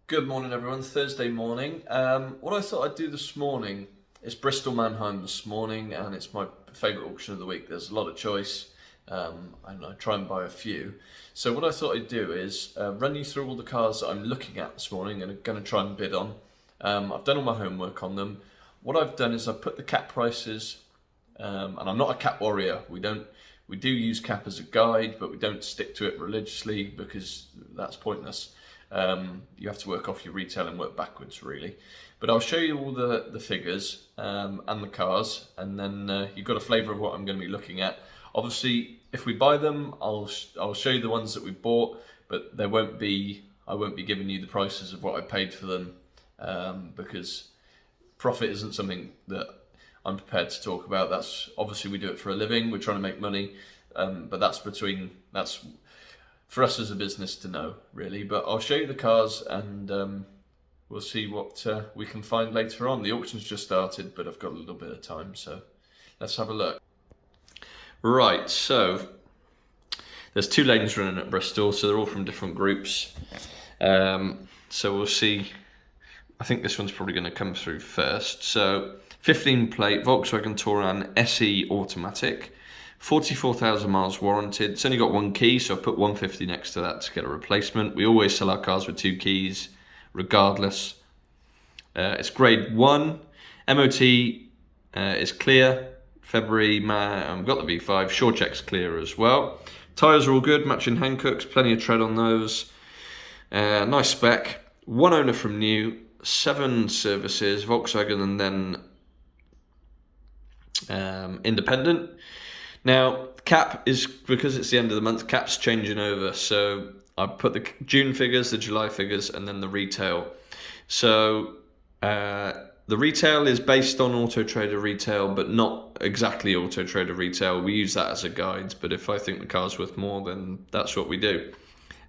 Good morning, everyone. Thursday morning. What I thought I'd do this morning is Bristol Mannheim this morning, and it's my favourite auction of the week. There's a lot of choice, and I try and buy a few. So what I thought I'd do is run you through all the cars that I'm looking at this morning and I'm going to try and bid on. I've done all my homework on them. What I've done is I've put the cap prices, and I'm not a cap warrior. We do use cap as a guide, but we don't stick to it religiously because that's pointless. You have to work off your retail and work backwards, really. But I'll show you all the figures and the cars, and then you've got a flavour of what I'm going to be looking at. Obviously, if we buy them, I'll show you the ones that we bought, but I won't be giving you the prices of what I paid for them, because profit isn't something that I'm prepared to talk about. That's obviously, we do it for a living. We're trying to make money, but that's for us as a business to know, really. But I'll show you the cars, and we'll see what we can find later on. The auction's just started, but I've got a little bit of time, so let's have a look. Right, so there's two lanes running at Bristol, so they're all from different groups. So we'll see. I think this one's probably going to come through first. So 15 plate Volkswagen Touran SE automatic. 44,000 miles warranted. It's only got one key, so I put 150 next to that to get a replacement. We always sell our cars with two keys, regardless. It's grade 1. MOT is clear. February, I've got the V5. Sure check's clear as well. Tyres are all good, matching Hankooks, plenty of tread on those. Nice spec. One owner from new, 7 services, Volkswagen and then independent. Now, cap is, because it's the end of the month, cap's changing over. So I put the June figures, the July figures, and then the retail. So the retail is based on Auto Trader retail, but not exactly Auto Trader retail. We use that as a guide, but if I think the car's worth more, then that's what we do.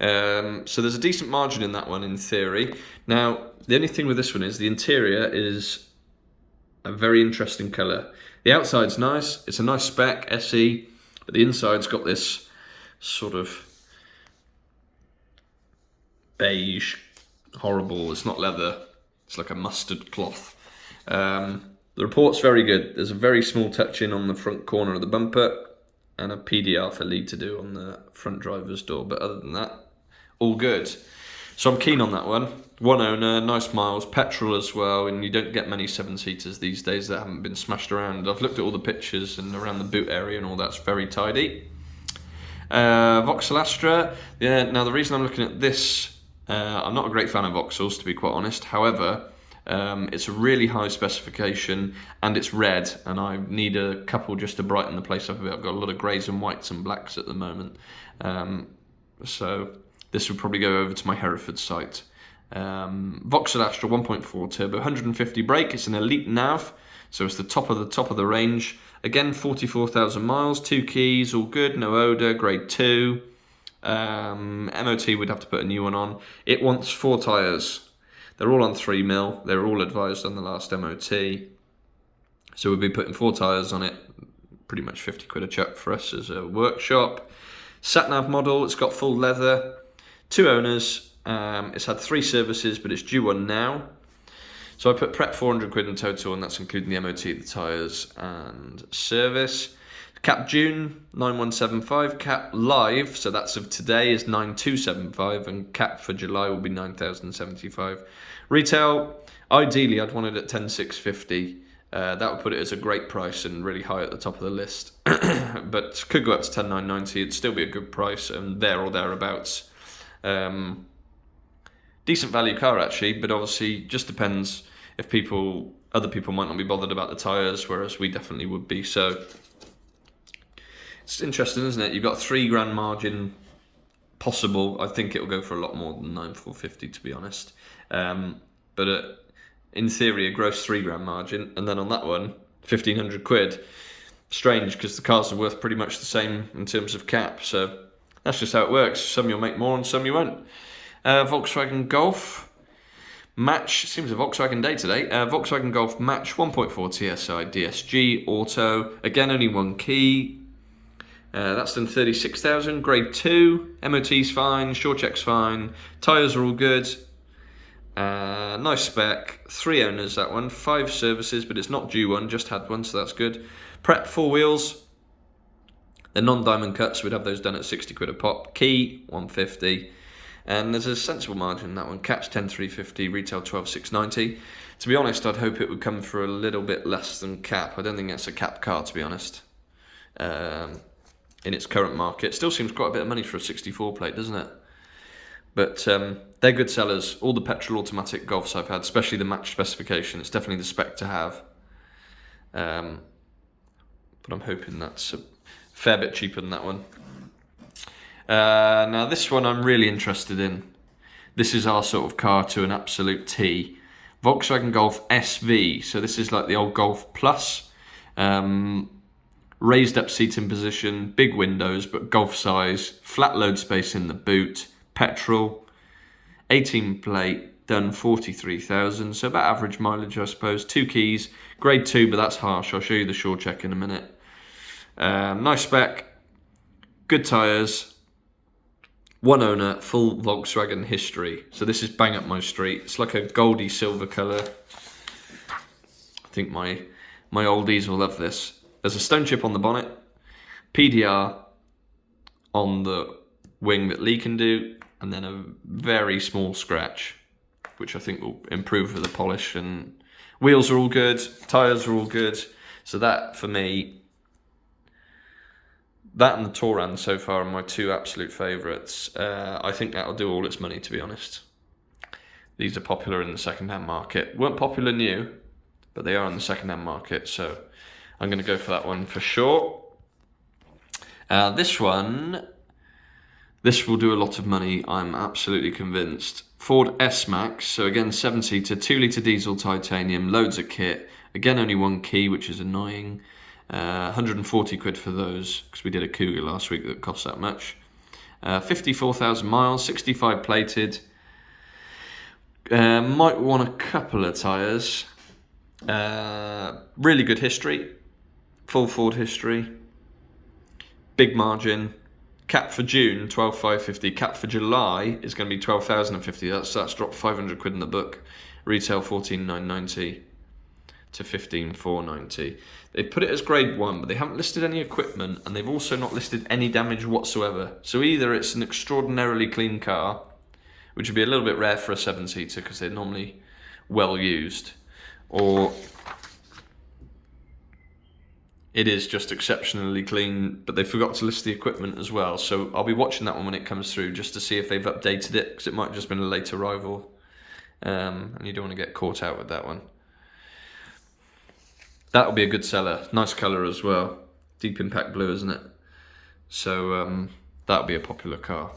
So there's a decent margin in that one, in theory. Now, the only thing with this one is the interior is a very interesting colour. The outside's nice, it's a nice spec, SE, but the inside's got this sort of beige, horrible, it's not leather, it's like a mustard cloth. The report's very good. There's a very small touch-in on the front corner of the bumper and a PDR for lead to do on the front driver's door, but other than that, all good. So I'm keen on that one. One owner, nice miles, petrol as well, and you don't get many 7-seaters these days that haven't been smashed around. I've looked at all the pictures and around the boot area and all that's very tidy. Vauxhall Astra. Yeah, now the reason I'm looking at this, I'm not a great fan of Vauxhalls, to be quite honest. However, it's a really high specification and it's red, and I need a couple just to brighten the place up a bit. I've got a lot of greys and whites and blacks at the moment. So this would probably go over to my Hereford site. Vauxhall Astra 1.4 turbo, 150 brake. It's an elite nav, so it's the top of the range. Again, 44,000 miles, 2 keys, all good, no odour, grade 2. MOT, we'd have to put a new one on. It wants 4 tyres. They're all on 3mm. They were all advised on the last MOT. So we'll be putting 4 tyres on it. Pretty much 50 quid a chuck for us as a workshop. Sat-nav model, it's got full leather. 2 owners. It's had 3 services, but it's due one now. So I put prep 400 quid in total, and that's including the MOT, the tyres and service. Cap June 9175, cap live, so that's of today, is 9275, and cap for July will be 9075. Retail, ideally I'd want it at 10650. That would put it as a great price and really high at the top of the list. But could go up to 10990. It'd still be a good price and there or thereabouts. Decent value car actually, but obviously just depends if other people might not be bothered about the tyres, whereas we definitely would be. So it's interesting, isn't it? You've got a £3,000 margin possible. I think it'll go for a lot more than 9,450, to be honest. But in theory, a gross £3,000 margin, and then on that one, 1,500 quid. Strange, because the cars are worth pretty much the same in terms of cap. So that's just how it works. Some you'll make more and some you won't. Volkswagen Golf Match, seems a Volkswagen day today. Volkswagen Golf Match 1.4 TSI DSG Auto. Again, only one key. That's done 36,000. Grade 2. MOT's fine. Sure check's fine. Tyres are all good. Nice spec, 3 owners that one, 5 services, but it's not due one, just had one, so that's good. Prep 4 wheels. They're non-diamond cuts, we'd have those done at 60 quid a pop. Key, 150. And there's a sensible margin in that one. Caps 10,350, retail 12,690. To be honest, I'd hope it would come for a little bit less than cap. I don't think that's a cap car, to be honest. In its current market. Still seems quite a bit of money for a 64 plate, doesn't it? But they're good sellers. All the petrol automatic Golfs I've had, especially the match specification, it's definitely the spec to have. But I'm hoping that's a fair bit cheaper than that one. Now this one I'm really interested in. This is our sort of car to an absolute T. Volkswagen Golf SV. So this is like the old Golf Plus. Raised up seating position, big windows but Golf size, flat load space in the boot, petrol, 18 plate, done 43,000, so about average mileage I suppose. 2 keys, grade 2 but that's harsh, I'll show you the shore check in a minute. Nice spec, good tyres, 1 owner, full Volkswagen history. So this is bang up my street. It's like a goldy silver colour. I think my oldies will love this. There's a stone chip on the bonnet, PDR on the wing that Lee can do, and then a very small scratch, which I think will improve with the polish. And wheels are all good, tyres are all good. So that, for me, that and the Touran so far are my 2 absolute favourites. I think that'll do all its money, to be honest. These are popular in the second-hand market. Weren't popular new, but they are in the second-hand market, so I'm going to go for that one for sure. This one, this will do a lot of money, I'm absolutely convinced. Ford S-Max, so again 7-seater, 2-litre diesel titanium, loads of kit. Again only 1 key, which is annoying. 140 quid for those, because we did a Cougar last week that cost that much. 54,000 miles, 65 plated. Might want a couple of tyres. Really good history. Full Ford history. Big margin. Cap for June, 12,550. Cap for July is going to be 12,050. That's dropped 500 quid in the book. Retail 14,990 to 15,490. They've put it as grade 1, but they haven't listed any equipment, and they've also not listed any damage whatsoever. So either it's an extraordinarily clean car, which would be a little bit rare for a 7-seater because they're normally well used, or it is just exceptionally clean, but they forgot to list the equipment as well. So I'll be watching that one when it comes through, just to see if they've updated it, because it might have just been a late arrival, and you don't want to get caught out with that one. That'll be a good seller. Nice colour as well. Deep impact blue, isn't it? So that'll be a popular car.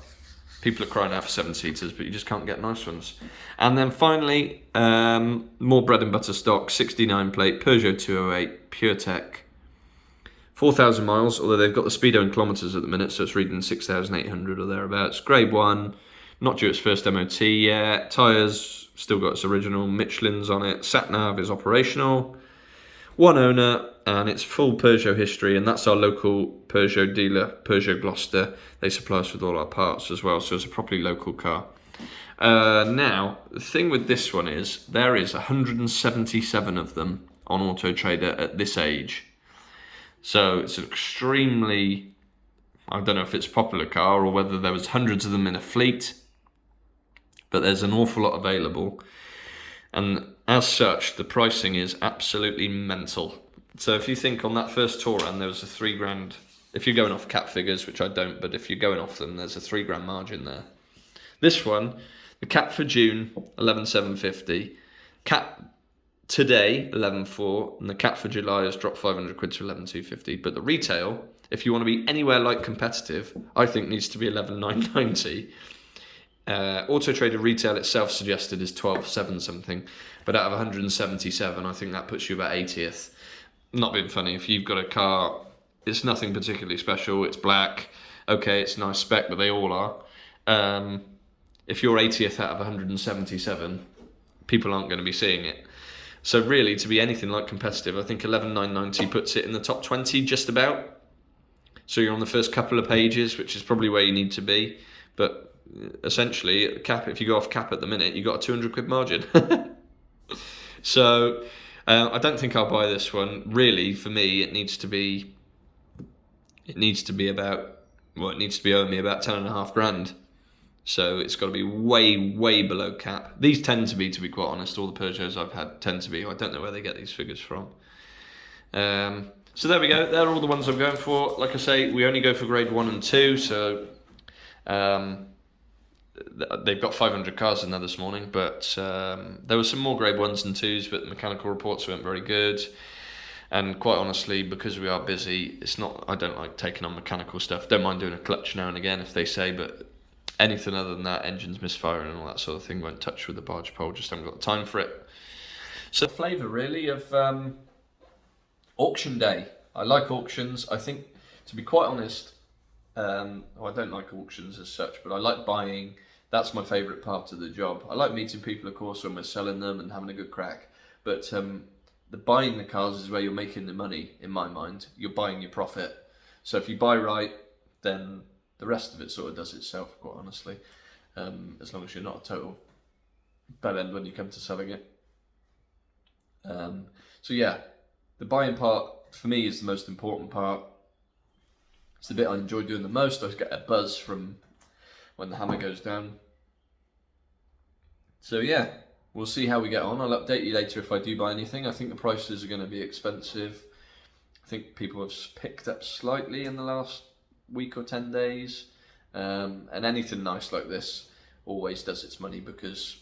People are crying out for 7-seaters, but you just can't get nice ones. And then finally, more bread and butter stock, 69 plate, Peugeot 208, Pure Tech. 4,000 miles, although they've got the speedo in kilometres at the minute, so it's reading 6,800 or thereabouts. Grade 1, not due its first MOT yet. Tyres, still got its original Michelin's on it. Sat-nav is operational. 1 owner, and it's full Peugeot history, and that's our local Peugeot dealer, Peugeot Gloucester. They supply us with all our parts as well, so it's a properly local car. Now, the thing with this one is, there is 177 of them on Auto Trader at this age. So it's an extremely, I don't know if it's a popular car or whether there was hundreds of them in a fleet, but there's an awful lot available. And as such, the pricing is absolutely mental. So if you think on that first Touran, there was a £3,000, if you're going off cap figures, which I don't, but if you're going off them, there's a £3,000 margin there. This one, the cap for June, 11,750. Cap today, 11,400, and the cap for July has dropped 500 quid to 11,250. But the retail, if you want to be anywhere like competitive, I think needs to be 11,990. Auto Trader retail itself suggested is 12,700 something, but out of 177, I think that puts you about 80th. Not being funny, if you've got a car, it's nothing particularly special, it's black, okay, it's nice spec, but they all are. If you're 80th out of 177, people aren't going to be seeing it. So really, to be anything like competitive, I think 11,990 puts it in the top 20 just about. So you're on the first couple of pages, which is probably where you need to be, but essentially, cap, if you go off cap at the minute, you got a 200 quid margin. So I don't think I'll buy this one. Really, for me, it needs to be owing me about 10.5 grand. So it's got to be way below cap. These tend to be quite honest, all the Peugeots I've had tend to be. I don't know where they get these figures from. So there we go. They're all the ones I'm going for. Like I say, we only go for grade 1 and 2. So they've got 500 cars in there this morning, but there were some more grade 1s and 2s, but the mechanical reports weren't very good. And quite honestly, because we are busy, I don't like taking on mechanical stuff. Don't mind doing a clutch now and again if they say, but anything other than that, engines misfiring and all that sort of thing, won't touch with the barge pole. Just haven't got the time for it. So The flavour really of auction day. I like auctions. I think, to be quite honest, I don't like auctions as such, but I like buying. That's my favourite part of the job. I like meeting people, of course, when we're selling them and having a good crack. But the buying the cars is where you're making the money, in my mind. You're buying your profit. So if you buy right, then the rest of it sort of does itself, quite honestly. As long as you're not a total bad end when you come to selling it. So yeah, the buying part for me is the most important part. It's the bit I enjoy doing the most. I get a buzz from when the hammer goes down. So yeah, we'll see how we get on. I'll update you later if I do buy anything. I think the prices are going to be expensive. I think people have picked up slightly in the last week or 10 days. And anything nice like this always does its money because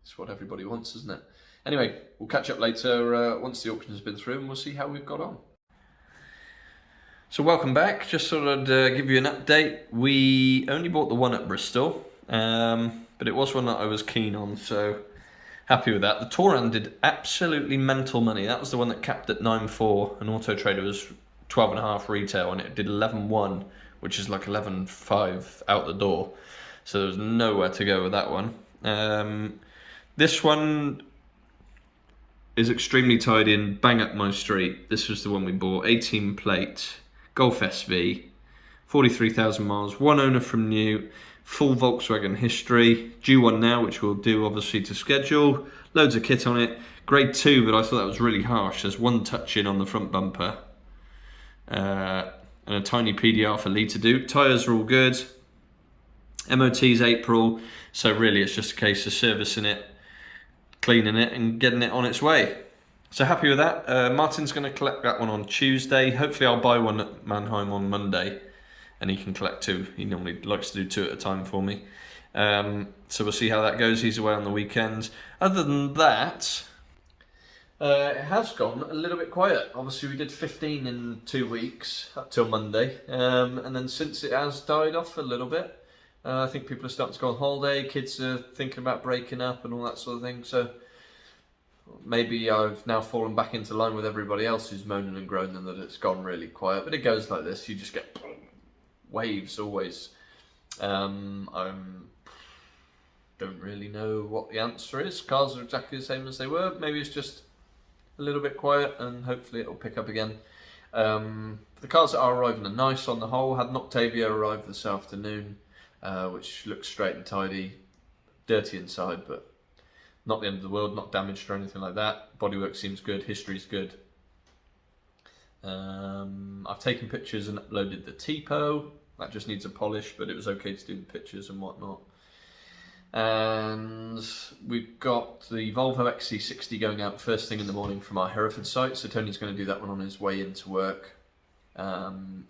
it's what everybody wants, isn't it? Anyway, we'll catch up later once the auction has been through and we'll see how we've got on. So welcome back. Just thought I'd give you an update. We only bought the one at Bristol, but it was one that I was keen on, so happy with that. The Touran did absolutely mental money. That was the one that capped at 9.4, and Auto Trader was 12.5 retail, and it did 11.1, which is like 11.5 out the door. So there was nowhere to go with that one. This one is extremely tied in, bang up my street. This was the one we bought, 18 plate, Golf SV, 43,000 miles, one owner from new, full Volkswagen history, due one now, which we'll do obviously to schedule, loads of kit on it, grade 2, but I thought that was really harsh. There's one touch in on the front bumper, and a tiny PDR for Lee to do. Tyres are all good, MOT's April, so really it's just a case of servicing it, cleaning it and getting it on its way. So happy with that. Martin's going to collect that one on Tuesday. Hopefully I'll buy one at Mannheim on Monday and he can collect 2. He normally likes to do 2 at a time for me. So we'll see how that goes. He's away on the weekends. Other than that, it has gone a little bit quiet. Obviously we did 15 in 2 weeks up till Monday, and then since it has died off a little bit, I think people are starting to go on holiday, kids are thinking about breaking up and all that sort of thing, so maybe I've now fallen back into line with everybody else who's moaning and groaning that it's gone really quiet, but it goes like this, you just get waves always. I don't really know what the answer is. Cars are exactly the same as they were, maybe it's just a little bit quiet and hopefully it'll pick up again. The cars that are arriving are nice on the whole. Had an Octavia arrive this afternoon, which looks straight and tidy, dirty inside, but not the end of the world, not damaged or anything like that. Bodywork seems good, history's good. I've taken pictures and uploaded the TPO. That just needs a polish, but it was okay to do the pictures and whatnot. And we've got the Volvo XC60 going out first thing in the morning from our Hereford site, so Tony's going to do that one on his way into work.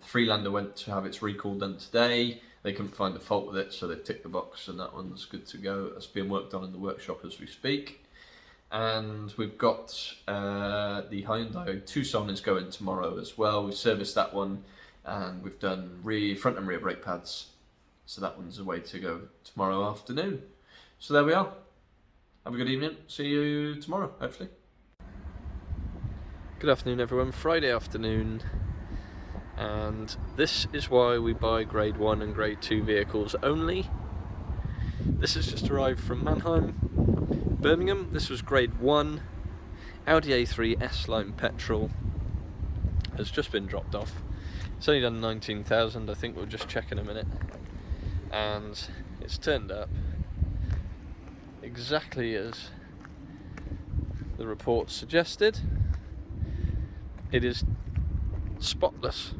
Freelander went to have its recall done today. They couldn't find a fault with it, so they've ticked the box and that one's good to go. That's being worked on in the workshop as we speak. And we've got the Hyundai Tucson is going tomorrow as well. We've serviced that one and we've done front and rear brake pads. So that one's away to go tomorrow afternoon. So there we are. Have a good evening. See you tomorrow, hopefully. Good afternoon everyone, Friday afternoon. And this is why we buy grade 1 and grade 2 vehicles only. This has just arrived from Mannheim, Birmingham. This was grade 1, Audi A3 S-Line petrol, has just been dropped off. It's only done 19,000, I think we'll just check in a minute. and it's turned up exactly as the report suggested. It is spotless,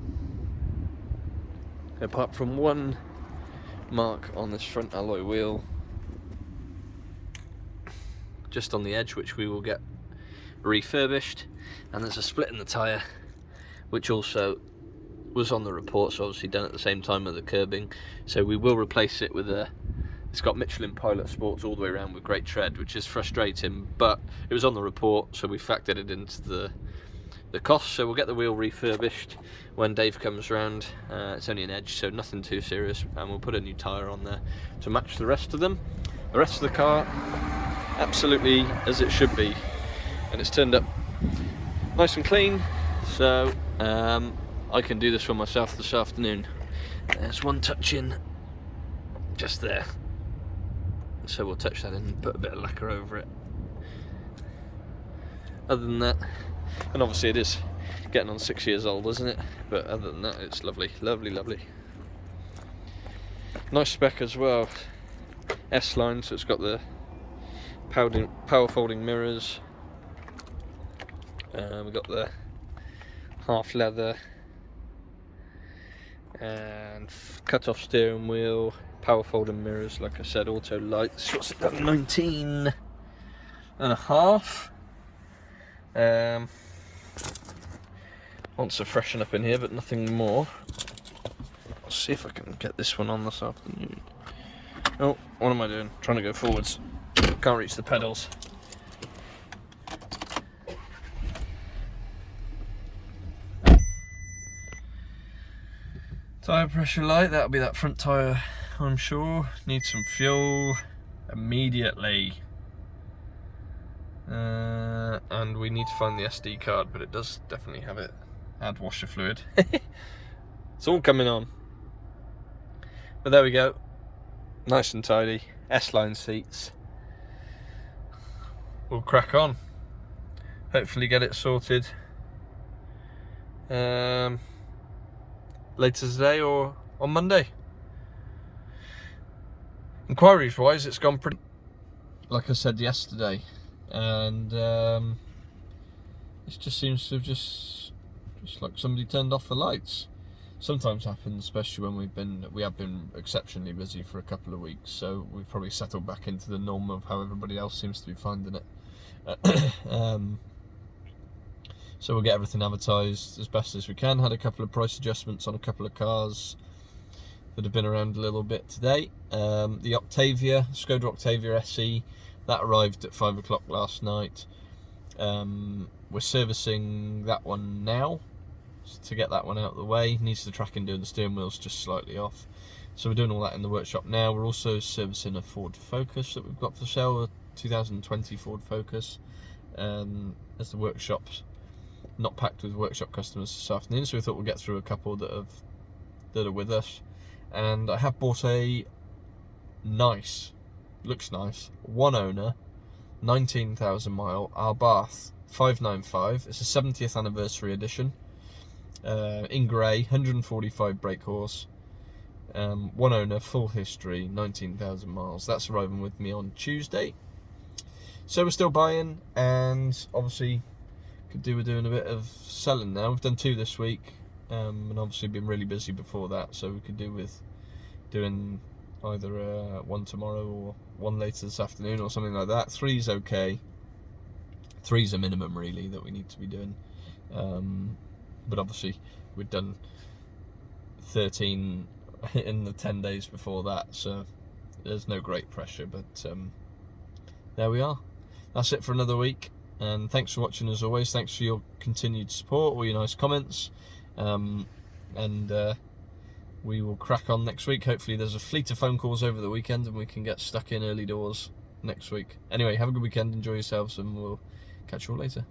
apart from one mark on this front alloy wheel just on the edge, which we will get refurbished, and there's a split in the tyre which also was on the report, so obviously done at the same time as the curbing, so we will replace it with it's got Michelin Pilot Sports all the way around with great tread, which is frustrating, but it was on the report, so we factored it into the cost. So we'll get the wheel refurbished when Dave comes round. It's only an edge, so nothing too serious, and we'll put a new tyre on there to match the rest of them. The rest of the car, absolutely as it should be, and it's turned up nice and clean, so I can do this for myself this afternoon. There's one touch in just there, so we'll touch that in and put a bit of lacquer over it. Other than that, and obviously it is getting on 6 years old, isn't it? But other than that, it's lovely, lovely, lovely. Nice spec as well. S-line, so it's got the power folding mirrors. We've got the half leather and cut-off steering wheel, power folding mirrors, like I said, auto lights. What's it done? 19 and a half. Wants to freshen up in here, but nothing more. I'll see if I can get this one on this afternoon. Oh, what am I doing? Trying to go forwards. Can't reach the pedals. Tyre pressure light, that'll be that front tyre, I'm sure. Needs some fuel immediately. And we need to find the SD card, but it does definitely have it. Add washer fluid. It's all coming on. But there we go. Nice and tidy. S-line seats. We'll crack on. Hopefully get it sorted later today or on Monday. Inquiries wise, it's gone pretty, like I said yesterday, and it just seems to have just like somebody turned off the lights. Sometimes happens, especially when we have been exceptionally busy for a couple of weeks, so we've probably settled back into the norm of how everybody else seems to be finding it. So we'll get everything advertised as best as we can. Had a couple of price adjustments on a couple of cars that have been around a little bit today. The Octavia, Skoda Octavia SE, that arrived at 5 o'clock last night. We're servicing that one now to get that one out of the way. Needs the tracking doing, the steering wheel's just slightly off. So we're doing all that in the workshop now. We're also servicing a Ford Focus that we've got for sale, a 2020 Ford Focus. As the workshop's not packed with workshop customers this afternoon, so we thought we'd get through a couple that are with us. And I have bought a nice, looks nice, one owner, 19,000 mile Abarth 595. It's a 70th anniversary edition, in grey, 145 brake horse, one owner, full history, 19,000 miles. That's arriving with me on Tuesday. So we're still buying, and obviously could do with doing a bit of selling now. We've done 2 this week, and obviously been really busy before that, so we could do with doing either one tomorrow or one later this afternoon or something like that. 3's okay. 3's a minimum really that we need to be doing, but obviously we've done 13 in the 10 days before that, so there's no great pressure, but there we are. That's it for another week, and thanks for watching as always. Thanks for your continued support, all your nice comments, and we will crack on next week. Hopefully there's a fleet of phone calls over the weekend and we can get stuck in early doors next week. Anyway, have a good weekend, enjoy yourselves, and we'll catch you all later.